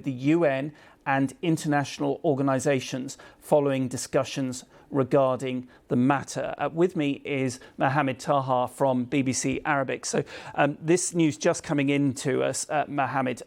the UN and international organisations following discussions regarding the matter. With me is Mohamed Taha from BBC Arabic. So this news just coming into us, Mohamed.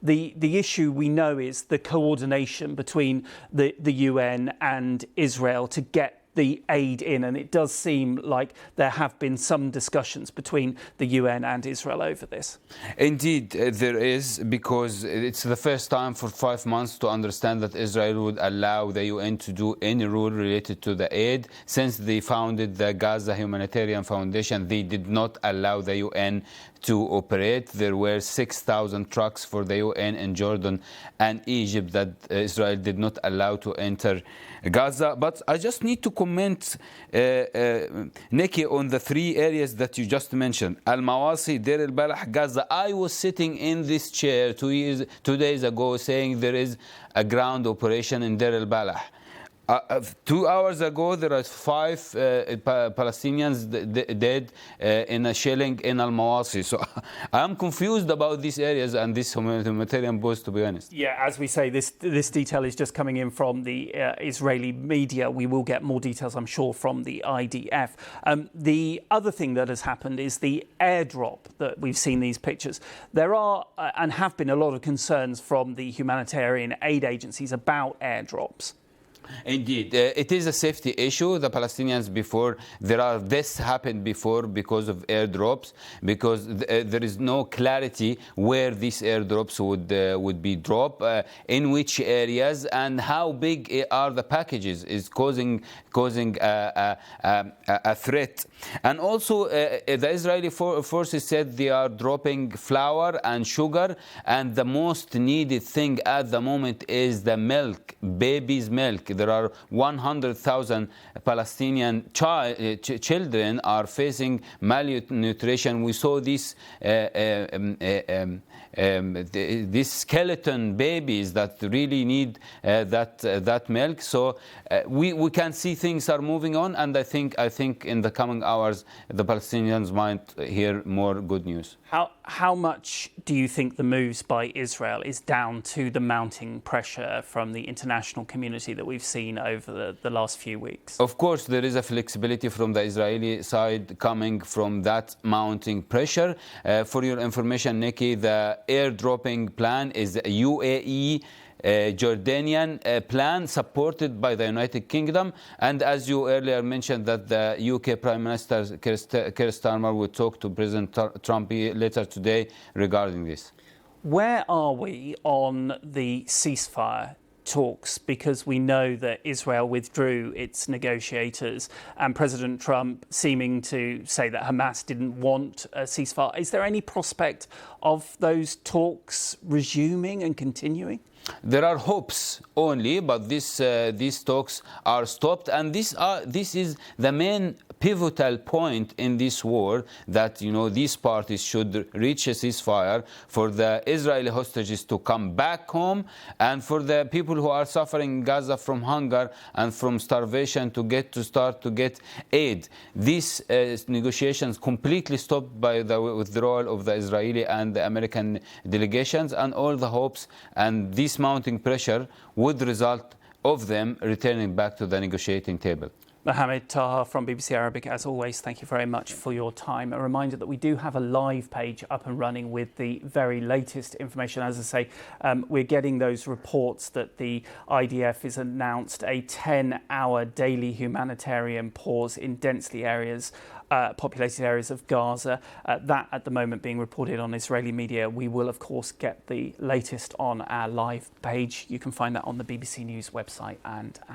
The issue we know is the coordination between the UN and Israel to get the aid in, and it does seem like there have been some discussions between the UN and Israel over this. Indeed, there is, because it's the first time for 5 months to understand that Israel would allow the UN to do any rule related to the aid. Since they founded the Gaza Humanitarian Foundation, they did not allow the UN to operate. There were 6,000 trucks for the UN in Jordan and Egypt that Israel did not allow to enter Gaza. But I just need to comment, Nikki, on the 3 areas that you just mentioned: Al-Mawasi, Deir al-Balah, Gaza. I was sitting in this chair 2 days ago saying there is a ground operation in Deir al-Balah. 2 hours ago, there are 5 Palestinians dead in a shelling in Al-Mawasi. So I'm confused about these areas and this humanitarian post, to be honest. Yeah, as we say, this detail is just coming in from the Israeli media. We will get more details, I'm sure, from the IDF. The other thing that has happened is the airdrop that we've seen these pictures. There are and have been a lot of concerns from the humanitarian aid agencies about airdrops. Indeed, it is a safety issue. The Palestinians, this happened before because of airdrops, because there is no clarity where these airdrops would be dropped, in which areas, and how big are the packages is causing a threat. And also, the Israeli forces said they are dropping flour and sugar, and the most needed thing at the moment is the milk, baby's milk. There are 100,000 Palestinian children are facing malnutrition. We saw these skeleton babies that really need that milk. So we can see things are moving on, and I think in the coming hours the Palestinians might hear more good news. How much do you think the moves by Israel is down to the mounting pressure from the international community that we've seen over the last few weeks? Of course, there is a flexibility from the Israeli side coming from that mounting pressure. For your information, Nikki, the airdropping plan is a UAE Jordanian plan supported by the United Kingdom, and as you earlier mentioned, that the UK Prime Minister Keir Starmer will talk to President Trump later today regarding this. Where are we on the ceasefire talks? Because we know that Israel withdrew its negotiators, and President Trump seeming to say that Hamas didn't want a ceasefire. Is there any prospect of those talks resuming and continuing? There are hopes only, but these talks are stopped, and this is the main pivotal point in this war, that these parties should reach a ceasefire for the Israeli hostages to come back home, and for the people who are suffering in Gaza from hunger and from starvation to start to get aid. These negotiations completely stopped by the withdrawal of the Israeli and the American delegations, and all the hopes and this mounting pressure would result of them returning back to the negotiating table. Mohamed Taha from BBC Arabic, as always, thank you very much for your time. A reminder that we do have a live page up and running with the very latest information. As I say, we're getting those reports that the IDF has announced a 10-hour daily humanitarian pause in densely populated areas of Gaza. That at the moment being reported on Israeli media. We will, of course, get the latest on our live page. You can find that on the BBC News website and